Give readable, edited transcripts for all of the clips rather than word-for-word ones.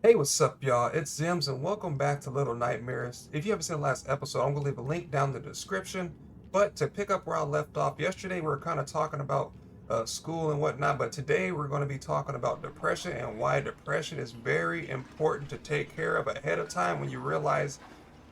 Hey, what's up, y'all? It's Zems, and welcome back to Little Nightmares. If you haven't seen the last episode, I'm going to leave a link down in the description. But to pick up where I left off yesterday, we were kind of talking about school and whatnot. But today, we're going to be talking about depression and why depression is very important to take care of ahead of time when you realize,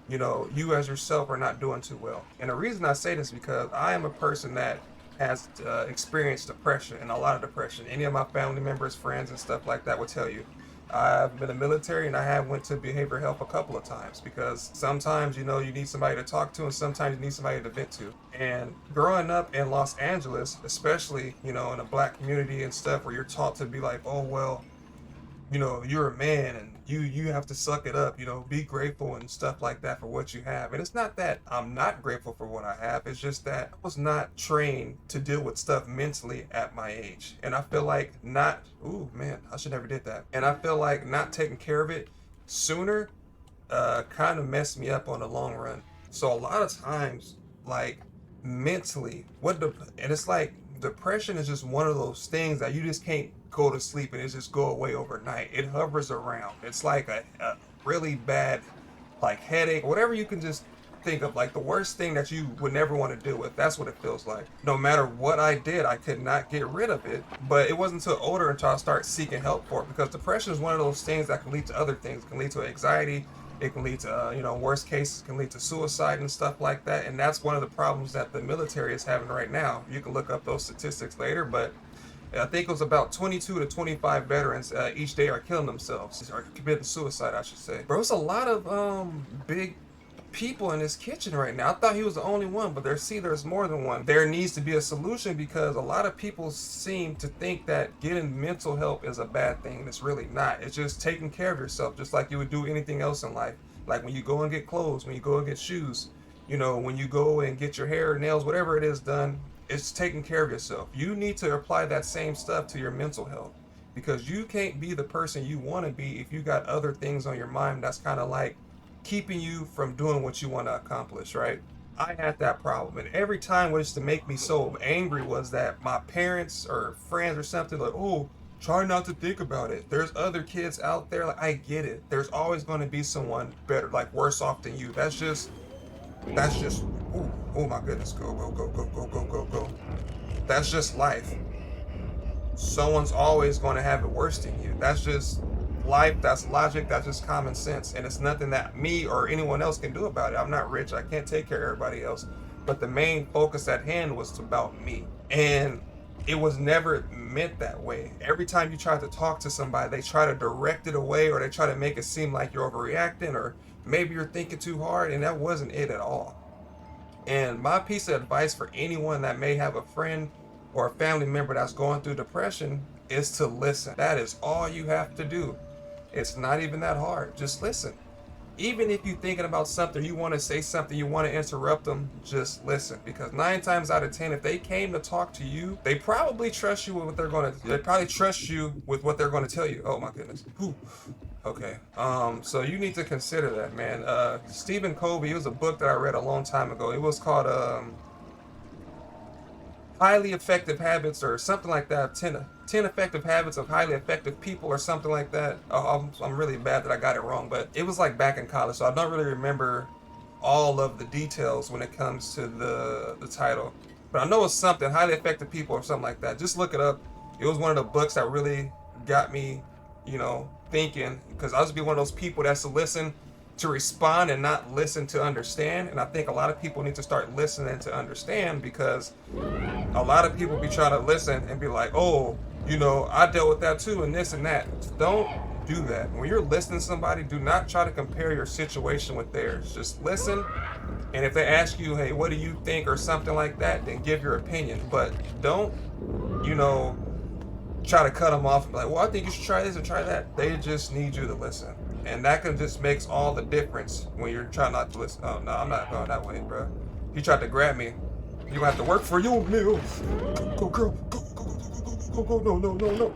you as yourself are not doing too well. And the reason I say this is because I am a person that has experienced depression and a lot of depression. Any of my family members, friends, and stuff like that will tell you. I've been in the military and I have went to behavioral health a couple of times because sometimes you need somebody to talk to and sometimes you need somebody to vent to. And growing up in Los Angeles, especially in a black community and stuff where you're taught to be like, oh well, you're a man and you have to suck it up, be grateful and stuff like that for what you have. And it's not that I'm not grateful for what I have, it's just that I was not trained to deal with stuff mentally at my age. And I feel like not ooh man, I should never did that. And I feel like not taking care of it sooner kind of messed me up on the long run. So a lot of times, like mentally, and it's like depression is just one of those things that you just can't go to sleep and it just go away overnight. It hovers around. It's like a really bad like headache, whatever you can just think of, like the worst thing that you would never want to deal with. That's what it feels like. No matter what I did, I could not get rid of it. But it wasn't until older until I start seeking help for it, because depression is one of those things that can lead to other things. It can lead to anxiety. It can lead to, worst cases, can lead to suicide and stuff like that. And that's one of the problems that the military is having right now. You can look up those statistics later, but I think it was about 22 to 25 veterans each day are killing themselves, or committing suicide, I should say. Bro, it's a lot of big people in this kitchen right now. I thought he was the only one, but there's more than one. There needs to be a solution because a lot of people seem to think that getting mental help is a bad thing. It's really not. It's just taking care of yourself, just like you would do anything else in life. Like when you go and get clothes, when you go and get shoes, when you go and get your hair, nails, whatever it is done, it's taking care of yourself. You need to apply that same stuff to your mental health, because you can't be the person you want to be if you got other things on your mind that's kind of like keeping you from doing what you want to accomplish, right? I had that problem, and every time what used to make me so angry was that my parents or friends or something like, oh, try not to think about it. There's other kids out there. Like, I get it. There's always going to be someone better, like worse off than you. That's just, ooh, oh my goodness, go, go, go, go, go, go, go, go. That's just life. Someone's always going to have it worse than you. That's just life. That's logic. That's just common sense. And it's nothing that me or anyone else can do about it. I'm not rich. I can't take care of everybody else. But the main focus at hand was about me. And it was never meant that way. Every time you try to talk to somebody, they try to direct it away, or they try to make it seem like you're overreacting, or maybe you're thinking too hard. And that wasn't it at all. And my piece of advice for anyone that may have a friend or a family member that's going through depression is to listen. That is all you have to do. It's not even that hard. Just listen. Even if you're thinking about something, you want to say something, you want to interrupt them, just listen. Because 9 times out of 10, if they came to talk to you, they probably trust you with what they're going to. They probably trust you with what they're going to tell you. Oh my goodness. Whew. Okay. So you need to consider that, man. Stephen Covey. It was a book that I read a long time ago. It was called Highly Effective Habits or something like that. 10 Effective Habits of Highly Effective People or something like that. I'm really bad that I got it wrong, but it was like back in college, so I don't really remember all of the details when it comes to the title. But I know it's something, Highly Effective People or something like that. Just look it up. It was one of the books that really got me, thinking, because I was be one of those people that's to listen to respond and not listen to understand. And I think a lot of people need to start listening to understand, because a lot of people be trying to listen and be like, oh, I dealt with that too and this and that. Don't do that. When you're listening to somebody, do not try to compare your situation with theirs. Just listen. And if they ask you, hey, what do you think or something like that, then give your opinion. But don't, you know, try to cut them off and be like, well, I think you should try this and try that. They just need you to listen. And that can just makes all the difference when you're trying not to listen. Oh, no, I'm not going that way, bro. He tried to grab me. You gonna have to work for your meal. Go, girl. Go, go, go, go, go, go, go. No, no, no, no.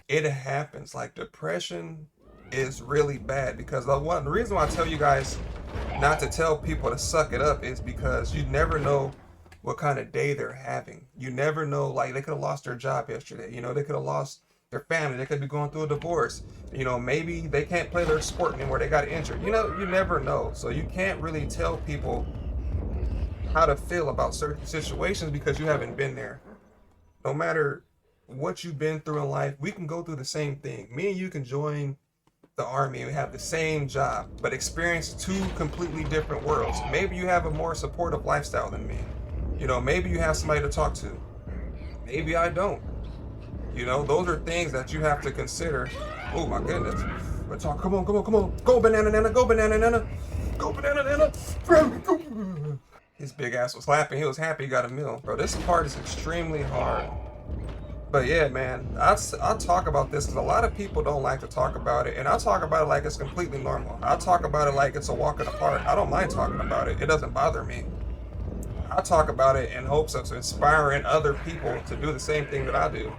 It happens. Like, depression is really bad, because the reason why I tell you guys not to tell people to suck it up is because you never know what kind of day they're having. You never know, like, they could have lost their job yesterday. They could have lost their family. They could be going through a divorce. You know, maybe they can't play their sport anymore. They got injured. You know, you never know. So you can't really tell people how to feel about certain situations because you haven't been there. No matter what you've been through in life, we can go through the same thing. Me and you can join the army and have the same job, but experience two completely different worlds. Maybe you have a more supportive lifestyle than me. You know, maybe you have somebody to talk to. Maybe I don't. You know, those are things that you have to consider. Oh my goodness. Let's talk. Come on, come on, come on. Go banana nana, go banana nana. Go banana nana. Go. His big ass was laughing. He was happy he got a meal. Bro, this part is extremely hard. But yeah, man, I'll talk about this because a lot of people don't like to talk about it. And I'll talk about it like it's completely normal. I'll talk about it like it's a walk in the park. I don't mind talking about it. It doesn't bother me. I talk about it in hopes of inspiring other people to do the same thing that I do.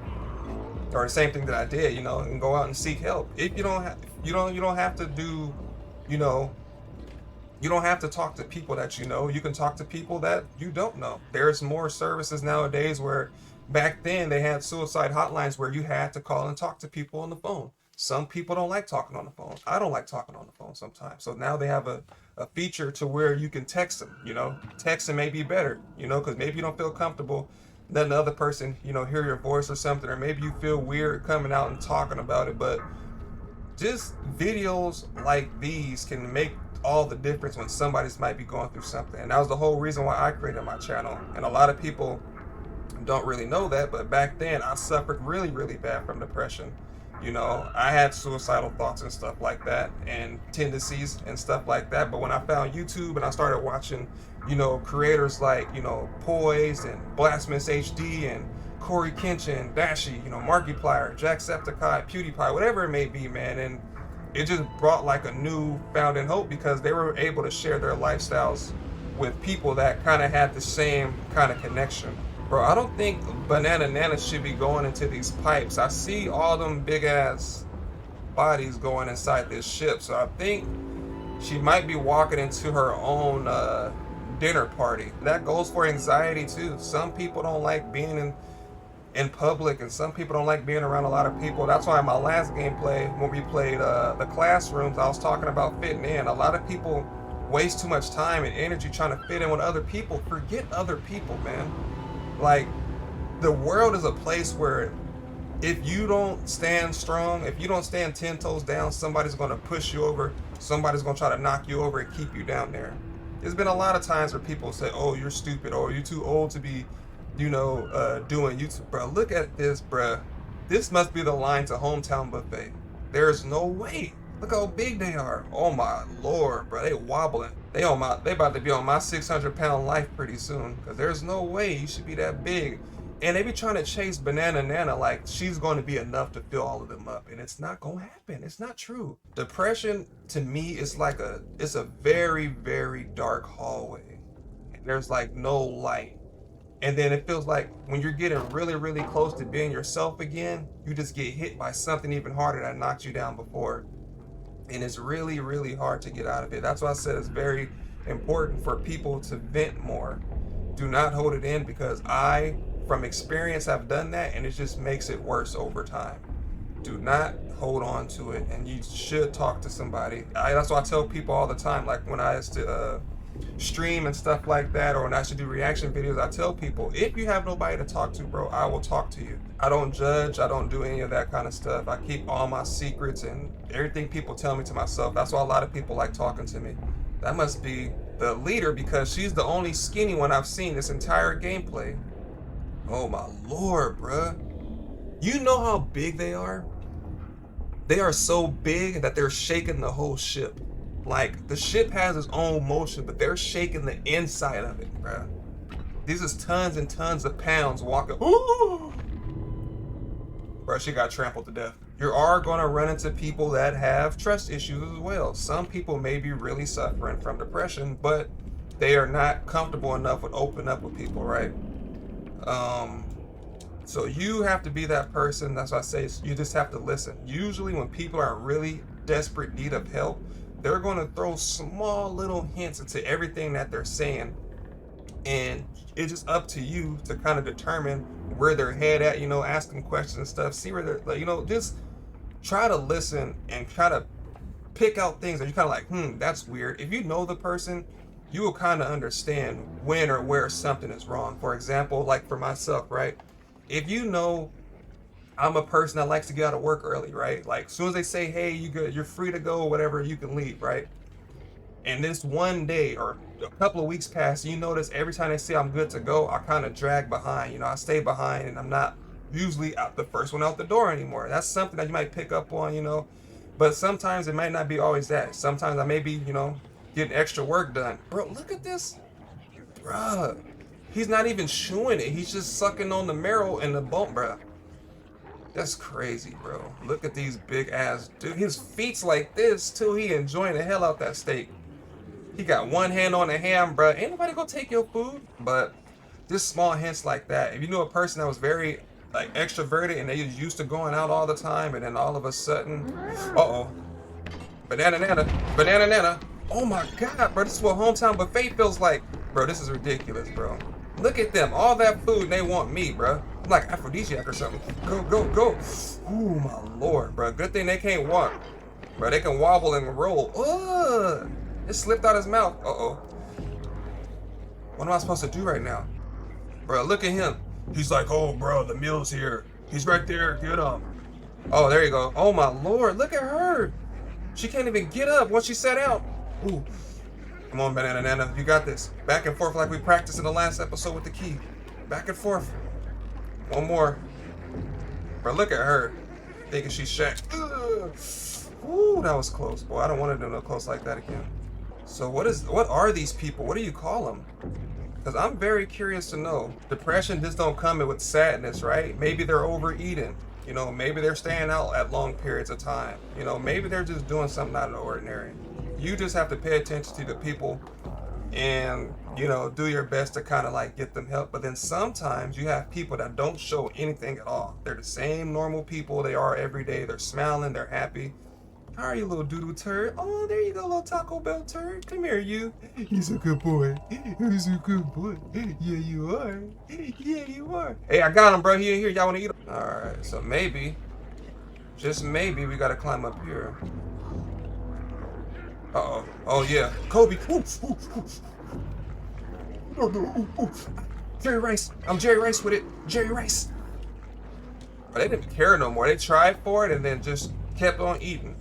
Or the same thing that I did, you know, and go out and seek help. If you don't have to do, you know, you don't have to talk to people that you know. You can talk to people that you don't know. There's more services nowadays where back then they had suicide hotlines where you had to call and talk to people on the phone. Some people don't like talking on the phone. I don't like talking on the phone sometimes. So now they have a feature to where you can text them, you know. Texting may be better, you know, because maybe you don't feel comfortable letting the other person, you know, hear your voice or something, or maybe you feel weird coming out and talking about it. But just videos like these can make all the difference when somebody's might be going through something. And that was the whole reason why I created my channel. And a lot of people don't really know that, but back then I suffered really, really bad from depression. You know, I had suicidal thoughts and stuff like that, and tendencies and stuff like that. But when I found YouTube and I started watching, you know, creators like, you know, Poised and Blasphemous HD and Corey Kenshin, Dashi, you know, Markiplier, Jacksepticeye, PewDiePie, whatever it may be, man. And it just brought like a new found in hope because they were able to share their lifestyles with people that kind of had the same kind of connection. Bro, I don't think Banana Nana should be going into these pipes. I see all them big ass bodies going inside this ship, so I think she might be walking into her own dinner party. That goes for anxiety too. Some people don't like being in public, and some people don't like being around a lot of people. That's why in my last gameplay, when we played the classrooms, I was talking about fitting in. A lot of people waste too much time and energy trying to fit in with other people. Forget other people, man. Like, the world is a place where if you don't stand strong, if you don't stand 10 toes down, somebody's going to push you over. Somebody's going to try to knock you over and keep you down there. There's been a lot of times where people say, oh, you're stupid, or you're too old to be, you know, doing YouTube. Bro, look at this, bro. This must be the line to Hometown Buffet. There's no way. Look how big they are. Oh my Lord, bro. They wobbling. They about to be on my 600-pound life pretty soon. Cause there's no way you should be that big. And they be trying to chase Banana Nana like she's going to be enough to fill all of them up. And it's not going to happen. It's not true. Depression to me is like it's a very, very dark hallway. And there's like no light. And then it feels like when you're getting really, really close to being yourself again, you just get hit by something even harder that knocked you down before. And it's really, really hard to get out of it. That's why I said it's very important for people to vent more. Do not hold it in, because I, from experience, have done that, and it just makes it worse over time. Do not hold on to it, and you should talk to somebody. That's why I tell people all the time, like when I used to stream and stuff like that, or when I should do reaction videos, I tell people, if you have nobody to talk to, bro, I will talk to you. I don't judge. I don't do any of that kind of stuff. I keep all my secrets and everything people tell me to myself. That's why a lot of people like talking to me. That must be the leader, because she's the only skinny one I've seen this entire gameplay. Oh my Lord, bruh. You know how big they are? They are so big that they're shaking the whole ship. Like, the ship has its own motion, but they're shaking the inside of it, bruh. These is tons and tons of pounds walking. Ooh! Bruh, she got trampled to death. You are going to run into people that have trust issues as well. Some people may be really suffering from depression, but they are not comfortable enough with opening up with people, right? So you have to be that person. That's why I say you just have to listen. Usually when people are in really desperate need of help, they're going to throw small little hints into everything that they're saying And it's just up to you to kind of determine where their head at, ask them questions and stuff, see where they're like, just try to listen and try to pick out things that you kind of like, that's weird. If you know the person, you will kind of understand when or where something is wrong. For example, like for myself, right? If you know I'm a person that likes to get out of work early, right? Like as soon as they say, hey, you're free to go, whatever, you can leave, right? And this one day or a couple of weeks pass, you notice every time they say I'm good to go, I kind of drag behind. I stay behind and I'm not usually out the first one out the door anymore. That's something that you might pick up on. But sometimes it might not be always that. Sometimes I may be, getting extra work done. Bro, look at this. Bruh. He's not even chewing it. He's just sucking on the marrow and the bone, bruh. That's crazy, bro. Look at these big ass dude. His feet's like this too. He enjoying the hell out that steak. He got one hand on the ham, bro. Ain't nobody gonna take your food. But just small hints like that. If you knew a person that was very like extroverted and they was used to going out all the time, and then all of a sudden, banana nana. Oh my god, bro, this is what hometown buffet feels like. Bro, this is ridiculous, bro. Look at them, all that food, and they want me, bro. I'm like aphrodisiac or something. Go. Ooh, my lord, bro. Good thing they can't walk. Bro, they can wobble and roll. Ugh. It slipped out his mouth. What am I supposed to do right now? Bro, look at him. He's like, oh, bro, the meal's here. He's right there. Get him. Oh, there you go. Oh, my lord. Look at her. She can't even get up once she sat out. Ooh. Come on, Banana Nana. You got this. Back and forth like we practiced in the last episode with the key. Back and forth. One more. Bro, look at her. Thinking she's Shaq. Ooh, that was close. Boy, I don't want to do no close like that again. So what are these people? What do you call them? Because I'm very curious to know. Depression just don't come with sadness, right? Maybe they're overeating. Maybe they're staying out at long periods of time. Maybe they're just doing something out of the ordinary. You just have to pay attention to the people and, do your best to kind of like get them help. But then sometimes you have people that don't show anything at all. They're the same normal people they are every day. They're smiling, they're happy. How are you, little doodle turd? Oh, there you go, little Taco Bell turd. Come here, you. He's a good boy. He's a good boy. Yeah, you are. Yeah, you are. Hey, I got him, bro. He in here. Y'all want to eat him? All right, so maybe, just maybe, we got to climb up here. Uh-oh. Oh, yeah. Kobe. Jerry Rice. I'm Jerry Rice with it. Jerry Rice. But they didn't care no more. They tried for it and then just kept on eating.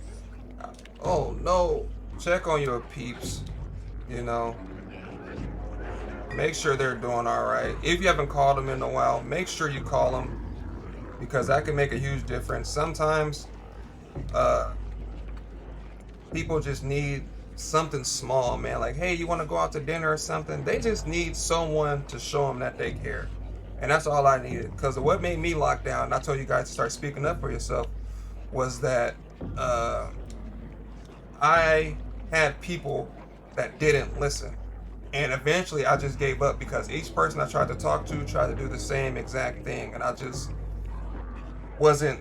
Oh no, check on your peeps, make sure they're doing all right. If you haven't called them in a while, make sure you call them, because that can make a huge difference. Sometimes people just need something small, man, like, hey, you want to go out to dinner or something. They just need someone to show them that they care. And that's all I needed, because what made me lock down, and I told you guys to start speaking up for yourself, was that I had people that didn't listen. And eventually I just gave up, because each person I tried to talk to tried to do the same exact thing. And I just wasn't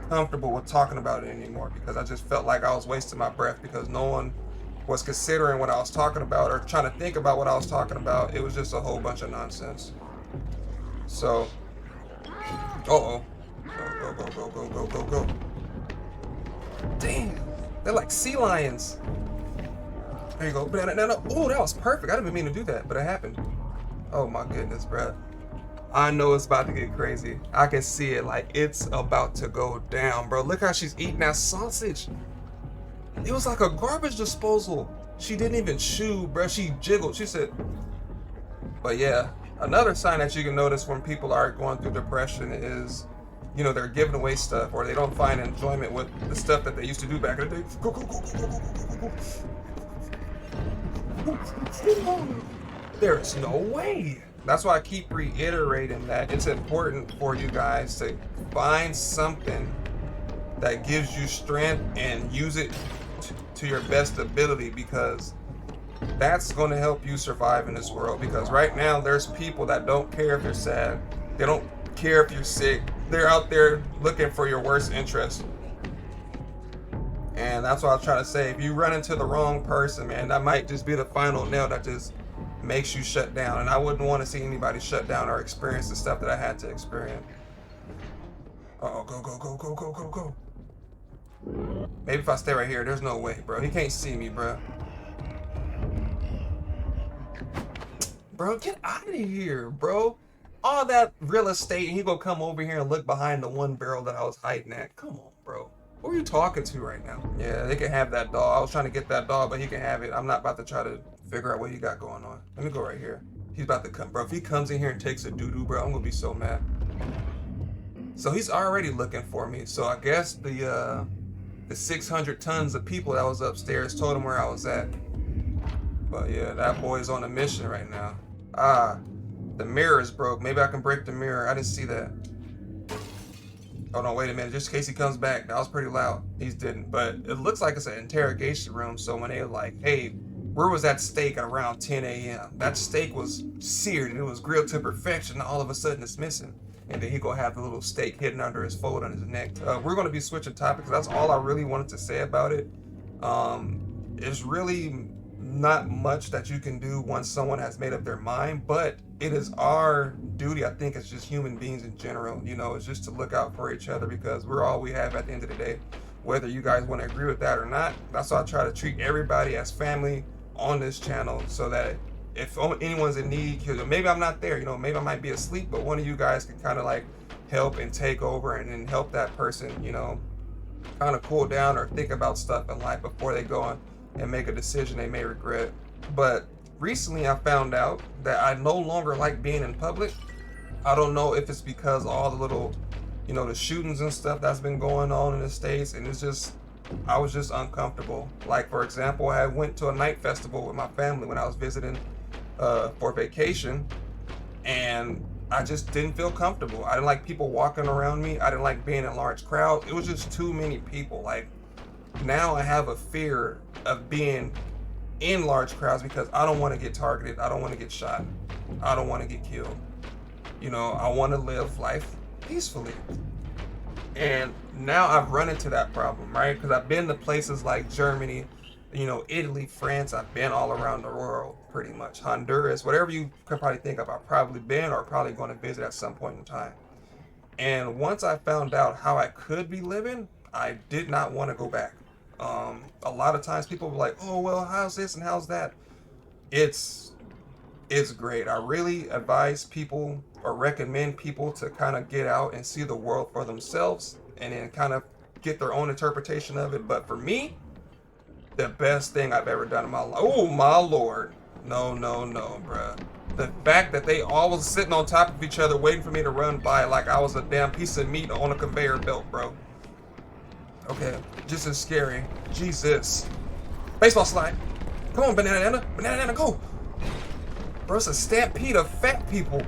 comfortable with talking about it anymore, because I just felt like I was wasting my breath, because no one was considering what I was talking about or trying to think about what I was talking about. It was just a whole bunch of nonsense. So, go. Damn. They're like sea lions. There you go. No. Oh, that was perfect. I didn't even mean to do that, but it happened. Oh my goodness, bro. I know it's about to get crazy. I can see it. Like, it's about to go down, bro. Look how she's eating that sausage. It was like a garbage disposal. She didn't even chew, bro. She jiggled. She said, but yeah, another sign that you can notice when people are going through depression is, they're giving away stuff, or they don't find enjoyment with the stuff that they used to do back in the day. Go. There's no way. That's why I keep reiterating that it's important for you guys to find something that gives you strength and use it to your best ability, because that's going to help you survive in this world. Because right now there's people that don't care if you're sad. They don't care if you're sick. They're out there looking for your worst interest. And that's what I was trying to say. If you run into the wrong person, man, that might just be the final nail that just makes you shut down. And I wouldn't want to see anybody shut down or experience the stuff that I had to experience. Uh-oh, go, go, go, go, go, go, go. Maybe if I stay right here, there's no way, bro. He can't see me, bro. Bro, get out of here, bro. All that real estate, and he gonna come over here and look behind the one barrel that I was hiding at. Come on, bro. Who are you talking to right now? Yeah, they can have that dog. I was trying to get that dog, but he can have it. I'm not about to try to figure out what you got going on. Let me go right here. He's about to come, bro. If he comes in here and takes a doo-doo, bro, I'm gonna be so mad. So he's already looking for me. So I guess the 600 tons of people that was upstairs told him where I was at. But yeah, that boy's on a mission right now. Ah, the mirror is broke. Maybe I can break the mirror. I didn't see that. Oh no, wait a minute. Just in case he comes back. That was pretty loud. He didn't. But it looks like it's an interrogation room. So when they were like, hey, where was that steak at around 10 a.m.? That steak was seared and it was grilled to perfection. All of a sudden it's missing. And then he gonna have the little steak hidden under his fold on his neck. We're gonna be switching topics. That's all I really wanted to say about it. It's really not much that you can do once someone has made up their mind, but it is our duty, I think, as just human beings in general, you know, it's just to look out for each other, because we're all we have at the end of the day, whether you guys want to agree with that or not. That's why I try to treat everybody as family on this channel, so that if anyone's in need, because maybe I'm not there, you know, maybe I might be asleep, but one of you guys can kind of like help and take over and then help that person, you know, kind of cool down or think about stuff in life before they go on and make a decision they may regret. But recently I found out that I no longer like being in public. I don't know if it's because all the little, you know, the shootings and stuff that's been going on in the States, and it's just, I was just uncomfortable. Like, for example, I went to a night festival with my family when I was visiting for vacation, and I just didn't feel comfortable. I didn't like people walking around me. I didn't like being in large crowds. It was just too many people. Like, now I have a fear of being in large crowds because I don't want to get targeted. I don't want to get shot. I don't want to get killed. You know, I want to live life peacefully. And now I've run into that problem, right? Because I've been to places like Germany, you know, Italy, France. I've been all around the world, pretty much. Honduras, whatever you could probably think of, I've probably been or probably going to visit at some point in time. And once I found out how I could be living, I did not want to go back. A lot of times people were like, oh, well, how's this and how's that? It's great. I really advise people or recommend people to kind of get out and see the world for themselves and then kind of get their own interpretation of it. But for me, the best thing I've ever done in my life. Oh, my Lord. No, bruh. The fact that they all was sitting on top of each other waiting for me to run by like I was a damn piece of meat on a conveyor belt, bro. Okay, just as scary. Jesus. Baseball slide. Come on, banana, go. Bro, it's a stampede of fat people.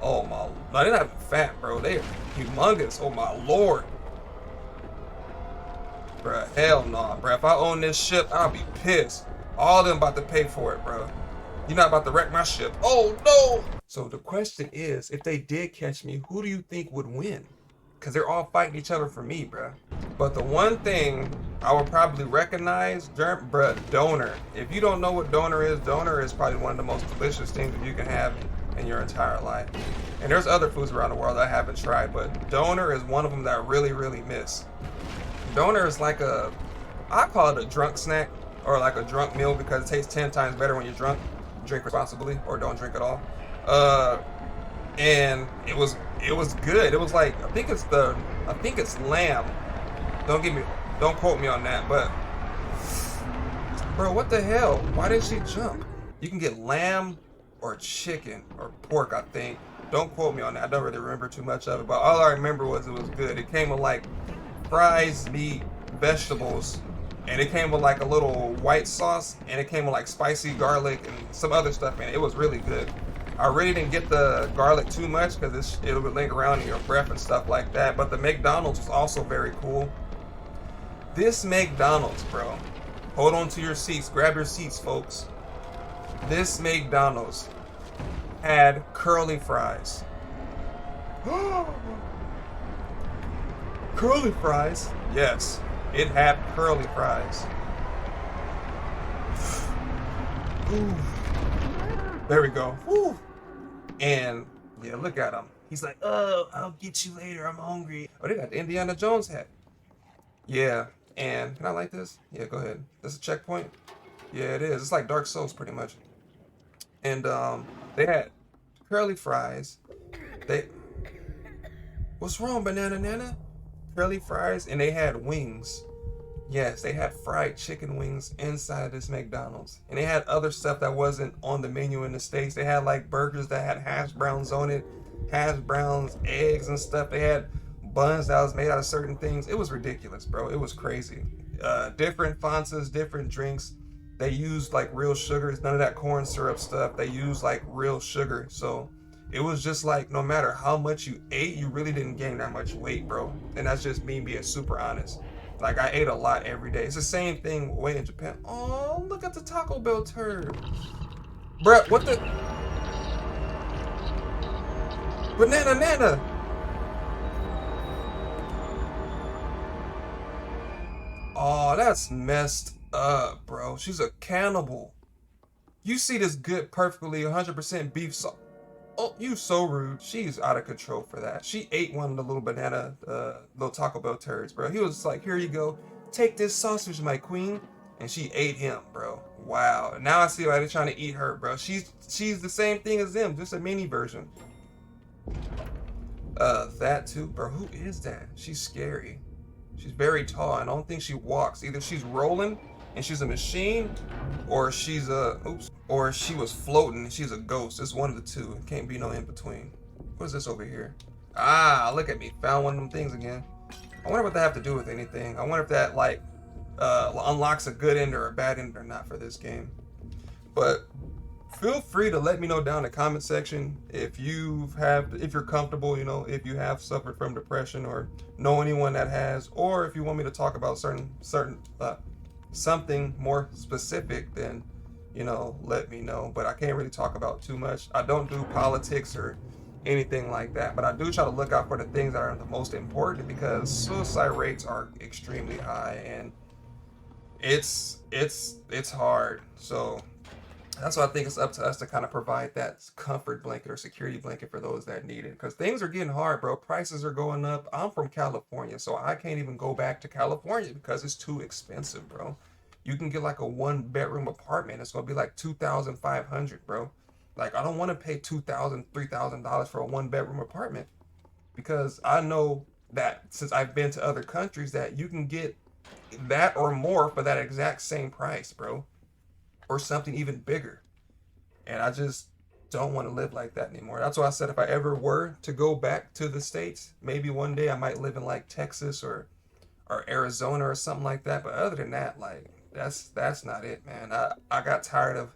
Oh my, no, they're not fat, bro. They're humongous. Oh my Lord. Bruh, hell nah, bruh. If I own this ship, I'll be pissed. All of them about to pay for it, bro. You're not about to wreck my ship. Oh no. So the question is, if they did catch me, who do you think would win? Because they're all fighting each other for me, bruh. But the one thing I would probably recognize, bruh, doner. If you don't know what doner is probably one of the most delicious things that you can have in your entire life. And there's other foods around the world that I haven't tried, but doner is one of them that I really, really miss. Doner is like I call it a drunk snack or like a drunk meal because it tastes 10 times better when you're drunk. Drink responsibly or don't drink at all. And it was good. It was like, I think it's lamb. Don't quote me on that, but bro, what the hell? Why did she jump? You can get lamb or chicken or pork, I think. Don't quote me on that. I don't really remember too much of it, but all I remember was it was good. It came with like fries, meat, vegetables, and it came with like a little white sauce, and it came with like spicy garlic and some other stuff in it. It was really good. I really didn't get the garlic too much because it'll linger around in your breath and stuff like that. But the McDonald's was also very cool. This McDonald's, bro. Hold on to your seats. Grab your seats, folks. This McDonald's had curly fries. Curly fries? Yes, it had curly fries. Ooh. There we go. Woo. And yeah, look at him. He's like, oh, I'll get you later. I'm hungry. Oh, they got the Indiana Jones hat. Yeah. And can I like this? Yeah, go ahead. This a checkpoint? Yeah, it is. It's like Dark Souls pretty much. And they had curly fries. They What's wrong, Banana Nana? Curly fries, and they had wings. Yes, they had fried chicken wings inside of this McDonald's. And they had other stuff that wasn't on the menu in the States. They had like burgers that had hash browns on it, hash browns, eggs and stuff. They had buns that was made out of certain things. It was ridiculous, bro. It was crazy. Different fonts, different drinks. They used like real sugars, none of that corn syrup stuff. They used like real sugar. So it was just like no matter how much you ate, you really didn't gain that much weight, bro. And that's just me being super honest. Like I ate a lot every day. It's the same thing way in Japan. Oh, look at the Taco Bell turd. Bruh, what the? Banana Nana. Oh, that's messed up, bro. She's a cannibal. You see this good, perfectly 100% beef sauce. Oh, you so rude. She's out of control for that. She ate one of the little banana, little Taco Bell turds, bro. He was like, here you go. Take this sausage, my queen. And she ate him, bro. Wow. Now I see why they're trying to eat her, bro. She's the same thing as them, just a mini version. That too, bro. Who is that? She's scary. She's very tall. I don't think she walks. Either she's rolling and she's a machine, or she's a or she was floating and she's a ghost. It's one of the two. It can't be no in between. What is this over here? Ah, look at me. Found one of them things again. I wonder what that have to do with anything. I wonder if that like unlocks a good end or a bad end or not for this game. But feel free to let me know down in the comment section if you're comfortable, you know, if you have suffered from depression or know anyone that has, or if you want me to talk about certain something more specific, then you know, let me know. But I can't really talk about too much. I don't do politics or anything like that, but I do try to look out for the things that are the most important, because suicide rates are extremely high and it's hard. So that's why I think it's up to us to kind of provide that comfort blanket or security blanket for those that need it, because things are getting hard, bro. Prices are going up. I'm from California, so I can't even go back to California because it's too expensive, bro. You can get like a 1-bedroom apartment. It's gonna be like $2,500, bro. Like I don't want to pay $2,000, $3,000 for a 1-bedroom apartment, because I know that since I've been to other countries that you can get that or more for that exact same price, bro, or something even bigger. And I just don't want to live like that anymore. That's why I said if I ever were to go back to the States, maybe one day I might live in like Texas or Arizona or something like that. But other than that, like that's not it, man. I got tired of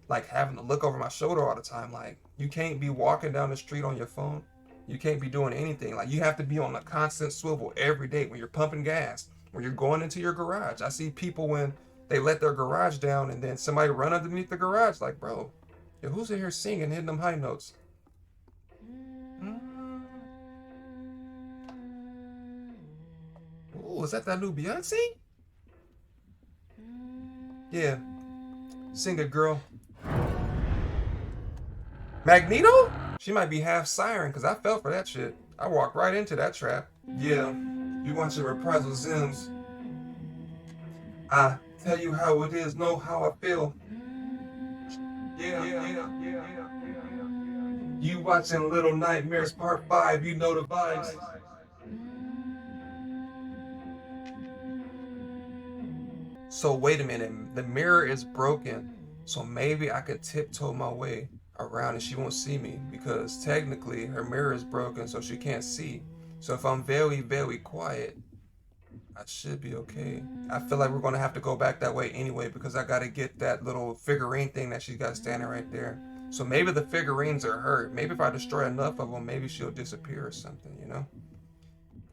like having to look over my shoulder all the time. Like you can't be walking down the street on your phone. You can't be doing anything. Like you have to be on a constant swivel every day when you're pumping gas, when you're going into your garage. I see people when they let their garage down and then somebody run underneath the garage. Like, bro, yo, who's in here singing, hitting them high notes? Oh, is that new Beyonce? Yeah, sing it, girl. Magneto? She might be half siren, because I fell for that shit. I walked right into that trap. Yeah, you want your reprisal, Zems. I tell you how it is, know how I feel. Yeah. You watching Little Nightmares Part 5, you know the vibes. So wait a minute, the mirror is broken, so maybe I could tiptoe my way around and she won't see me, because technically her mirror is broken so she can't see. So if I'm very, very quiet, I should be okay. I feel like we're gonna have to go back that way anyway, because I gotta get that little figurine thing that she's got standing right there. So maybe the figurines are her. Maybe if I destroy enough of them, maybe she'll disappear or something, you know?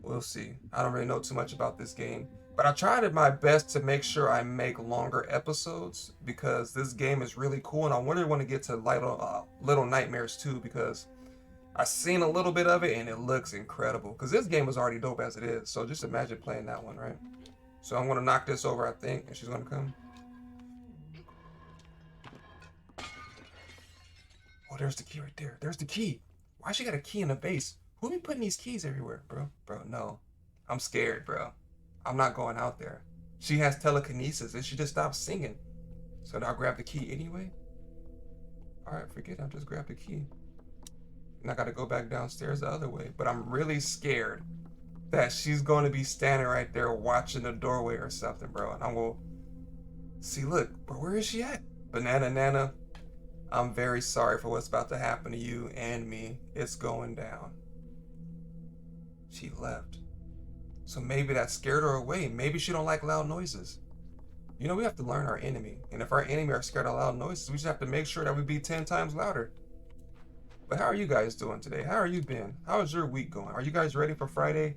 We'll see. I don't really know too much about this game, but I tried my best to make sure I make longer episodes, because this game is really cool and I really want to get to Little Nightmares too, because I've seen a little bit of it and it looks incredible, because this game is already dope as it is. So just imagine playing that one, right? So I'm going to knock this over, I think, and she's going to come. Oh, there's the key right there. There's the key. Why she got a key in the base? Who be putting these keys everywhere, bro? Bro, no. I'm scared, bro. I'm not going out there. She has telekinesis and she just stopped singing. So now I'll grab the key anyway? Alright, forget it. I'll just grab the key. And I gotta go back downstairs the other way. But I'm really scared that she's gonna be standing right there watching the doorway or something, bro. And I'm gonna see, look, bro, where is she at? Banana Nana, I'm very sorry for what's about to happen to you and me. It's going down. She left. So maybe that scared her away. Maybe she don't like loud noises. You know, we have to learn our enemy. And if our enemy are scared of loud noises, we just have to make sure that we be 10 times louder. But how are you guys doing today? How are you been? How is your week going? Are you guys ready for Friday,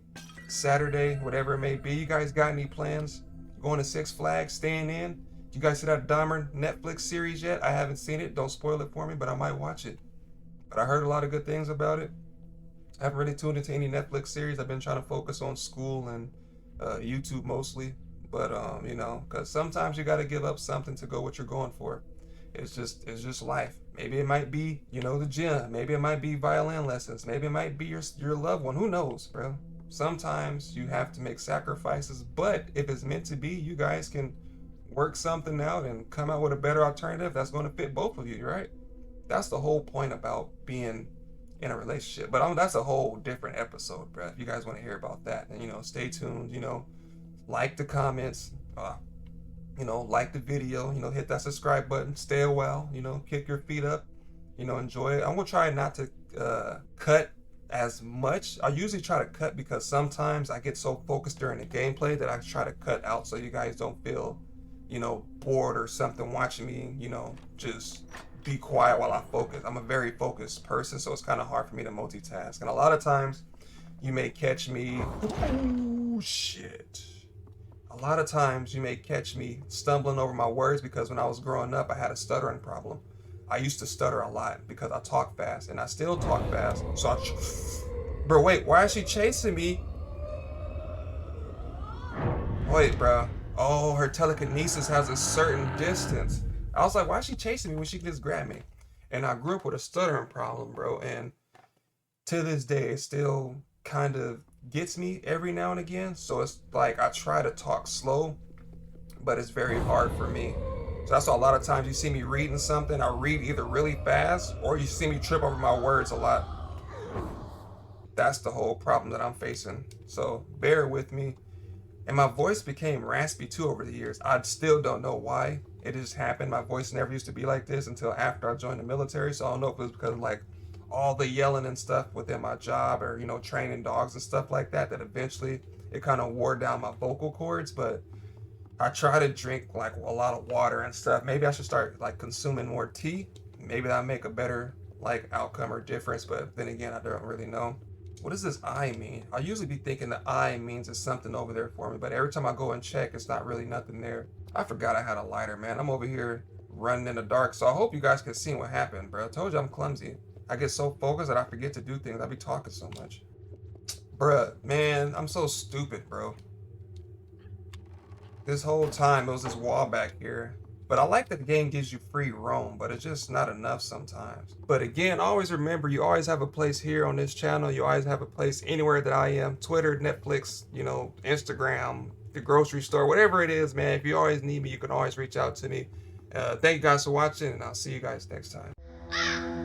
Saturday, whatever it may be? You guys got any plans? Going to Six Flags, staying in? You guys see that Dahmer Netflix series yet? I haven't seen it. Don't spoil it for me, but I might watch it. But I heard a lot of good things about it. I haven't really tuned into any Netflix series. I've been trying to focus on school and YouTube mostly. But you know, because sometimes you got to give up something to go what you're going for. It's just life. Maybe it might be, you know, the gym. Maybe it might be violin lessons. Maybe it might be your loved one. Who knows, bro? Sometimes you have to make sacrifices. But if it's meant to be, you guys can work something out and come out with a better alternative that's going to fit both of you, right? That's the whole point about being in a relationship. But that's a whole different episode, bro. If you guys want to hear about that, then, you know, stay tuned. You know, like the comments, you know, like the video, you know, hit that subscribe button, stay a while, you know, kick your feet up, you know, enjoy it. I'm gonna try not to cut as much. I usually try to cut because sometimes I get so focused during the gameplay that I try to cut out so you guys don't feel, you know, bored or something watching me, you know, just be quiet while I focus. I'm a very focused person, so it's kind of hard for me to multitask. And a lot of times you may catch me, oh shit. A lot of times you may catch me stumbling over my words because when I was growing up, I had a stuttering problem. I used to stutter a lot because I talk fast and I still talk fast. So bro, wait, why is she chasing me? Wait, bro. Oh, her telekinesis has a certain distance. I was like, why is she chasing me when she can just grab me? And I grew up with a stuttering problem, bro. And to this day, it still kind of gets me every now and again. So it's like I try to talk slow, but it's very hard for me. So that's why a lot of times you see me reading something, I read either really fast or you see me trip over my words a lot. That's the whole problem that I'm facing. So bear with me. And my voice became raspy too over the years. I still don't know why. It just happened. My voice never used to be like this until after I joined the military. So I don't know if it was because of like all the yelling and stuff within my job or, you know, training dogs and stuff like that, that eventually it kind of wore down my vocal cords. But I try to drink like a lot of water and stuff. Maybe I should start like consuming more tea. Maybe that'll make a better like outcome or difference. But then again, I don't really know. What does this eye mean? I usually be thinking the eye means it's something over there for me, but every time I go and check, it's not really nothing there. I forgot I had a lighter, man. I'm over here running in the dark, so I hope you guys can see what happened, bro. I told you I'm clumsy. I get so focused that I forget to do things. I be talking so much. Bruh, man, I'm so stupid, bro. This whole time, it was this wall back here. But I like that the game gives you free roam, but it's just not enough sometimes. But again, always remember, you always have a place here on this channel. You always have a place anywhere that I am. Twitter, Netflix, you know, Instagram, the grocery store, whatever it is, man. If you always need me, you can always reach out to me. Thank you guys for watching, and I'll see you guys next time.